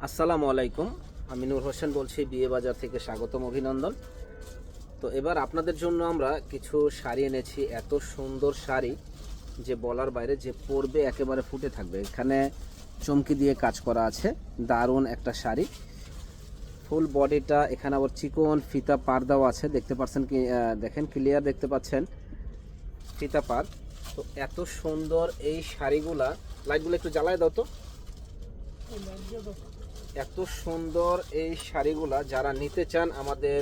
আসসালামু আলাইকুম। আমি নূর হোসেন বলছি, বিয়ে বাজার থেকে স্বাগতম, অভিনন্দন। তো এবার আপনাদের জন্য আমরা কিছু শাড়ি এনেছি। এত সুন্দর শাড়ি যে বলার বাইরে, যে পরবে একেবারে ফুটে থাকবে। এখানে চমকি দিয়ে কাজ করা আছে, দারুণ একটা শাড়ি। ফুল বডিটা, এখানে আবার চিকন ফিতা পার দেওয়া আছে, দেখতে পাচ্ছেন কি? দেখেন, ক্লিয়ার দেখতে পাচ্ছেন ফিতা পার। তো এত সুন্দর এই শাড়িগুলা, লাইটগুলো একটু জ্বালায় দাও তো। এত সুন্দর এই শাড়িগুলা যারা নিতে চান আমাদের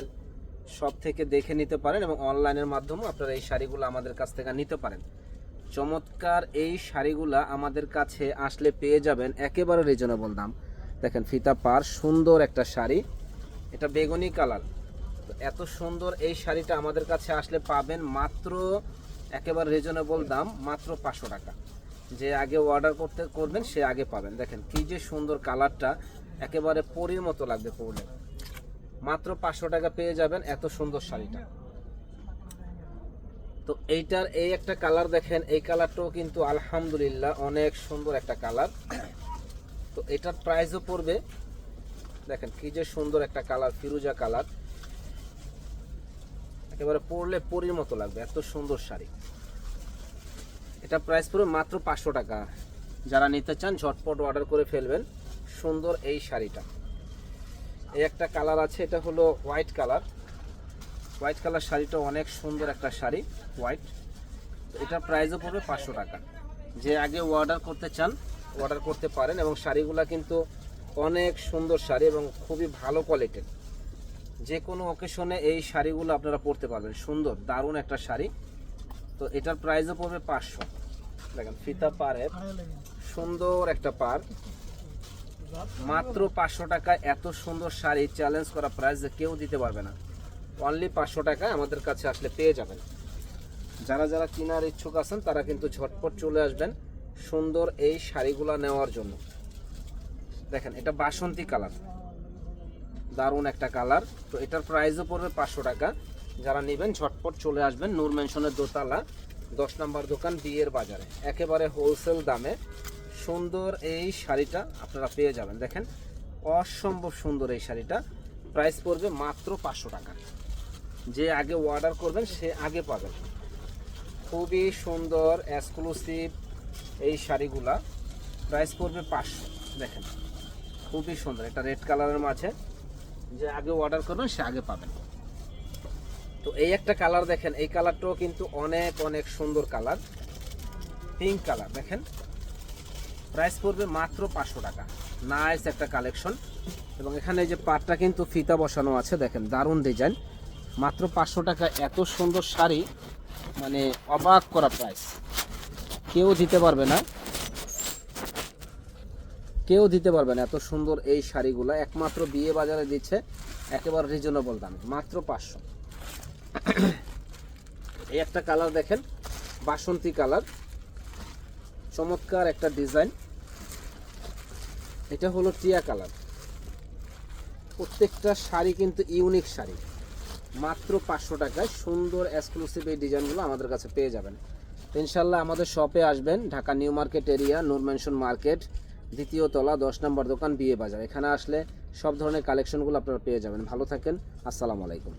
সব থেকে দেখে নিতে পারেন, এবং অনলাইনের মাধ্যমে আপনারা এই শাড়িগুলো আমাদের কাছ থেকে নিতে পারেন। চমৎকার এই শাড়িগুলা আমাদের কাছে আসলে পেয়ে যাবেন একেবারে রিজনেবল দাম। দেখেন ফিতা পার, সুন্দর একটা শাড়ি, এটা বেগুনি কালার। তো এত সুন্দর এই শাড়িটা আমাদের কাছে আসলে পাবেন মাত্র একেবারে রিজনেবল দাম, মাত্র 500 টাকা। যে আগে অর্ডার করবেন সে আগে পাবেন। দেখেন কি যে সুন্দর কালারটা, একেবারে পরীর মতো লাগবে পরলে। মাত্র 500 টাকা পেয়ে যাবেন এত সুন্দর শাড়িটা। তো এইটার এই একটা কালার দেখেন, এই কালারটাও কিন্তু আলহামদুলিল্লাহ অনেক সুন্দর একটা কালার। তো এটার প্রাইসও পড়বে, দেখেন কি যে সুন্দর একটা কালার, ফিরোজা কালার, একেবারে পরলে পরীর মতো লাগবে, এত সুন্দর শাড়ি। এটা প্রাইস পড়বে মাত্র 500 টাকা। যারা নিতে চান ঝটপট অর্ডার করে ফেলবেন। সুন্দর এই শাড়িটা। এই একটা কালার আছে, এটা হলো হোয়াইট কালার। হোয়াইট কালার শাড়িটা অনেক সুন্দর একটা শাড়ি, হোয়াইট। এটার প্রাইসও পড়বে 500 টাকা। যে আগে অর্ডার করতে চান অর্ডার করতে পারেন, এবং শাড়িগুলো কিন্তু অনেক সুন্দর শাড়ি এবং খুবই ভালো কোয়ালিটির। যে কোনো অকেশনে এই শাড়িগুলো আপনারা পরতে পারবেন। সুন্দর দারুণ একটা শাড়ি। তো এটার প্রাইসও পড়বে 500। দেখেন ফিতা পারের সুন্দর একটা পার, মাত্র 500 টাকায় এত সুন্দর শাড়ি চ্যালেঞ্জ করা প্রাইস কেউ দিতে পারবে না। অনলি 500 টাকায় আমাদের কাছে আসলে পেয়ে যাবেন। যারা যারা কেনার ইচ্ছুক আছেন তারা কিন্তু ঝটপট চলে আসবেন সুন্দর এই শাড়িগুলো নেওয়ার জন্য। দেখেন এটা বাসন্তী কালার, দারুণ একটা কালার। তো এটার প্রাইসও পড়বে 500 টাকা। যারা নেবেন ঝটপট চলে আসবেন নূর মেনশনের দোতলা 10 নম্বর দোকান, বিয়ের বাজারে, একেবারে হোলসেল দামে সুন্দর এই শাড়িটা আপনারা পেয়ে যাবেন। দেখেন অসম্ভব সুন্দর এই শাড়িটা, প্রাইস পড়বে মাত্র 500 টাকা। যে আগে অর্ডার করবেন সে আগে পাবেন। খুবই সুন্দর এক্সক্লুসিভ এই শাড়িগুলা, প্রাইস পড়বে 500। দেখেন খুবই সুন্দর, এটা রেড কালারের মাঝে, যে আগে অর্ডার করবেন সে আগে পাবেন। তো এই একটা কালার দেখেন, এই কালারটাও কিন্তু অনেক অনেক সুন্দর কালার, পিঙ্ক কালার। দেখেন প্রাইস পড়বে মাত্র 500 টাকা। নাইস একটা কালেকশন। এবং এখানে যে পাটটা কিন্তু ফিতা বসানো আছে, দেখেন দারুণ ডিজাইন। মাত্র 500 টাকা এত সুন্দর শাড়ি, মানে অবাক করা প্রাইস। কেউ দিতে পারবে না, কেউ দিতে পারবে না এত সুন্দর এই শাড়িগুলো। একমাত্র বিয়ে বাজারে দিচ্ছে একেবারে রিজনেবল দামে, মাত্র 500। এই একটা কালার দেখেন, বাসন্তী কালার, চমৎকার একটা ডিজাইন। এটা হলো টিয়া কালার। প্রত্যেকটা শাড়ি কিন্তু ইউনিক শাড়ি। মাত্র 500 টাকায় সুন্দর এক্সক্লুসিভ এই ডিজাইনগুলো আমাদের কাছে পেয়ে যাবেন। ইনশাল্লাহ আমাদের শপে আসবেন, ঢাকা নিউ মার্কেট এরিয়া, নূর মেনশন মার্কেট, দ্বিতীয় তলা, 10 নম্বর দোকান, বিয়ে বাজার। এখানে আসলে সব ধরনের কালেকশনগুলো আপনারা পেয়ে যাবেন। ভালো থাকেন, আসসালামু আলাইকুম।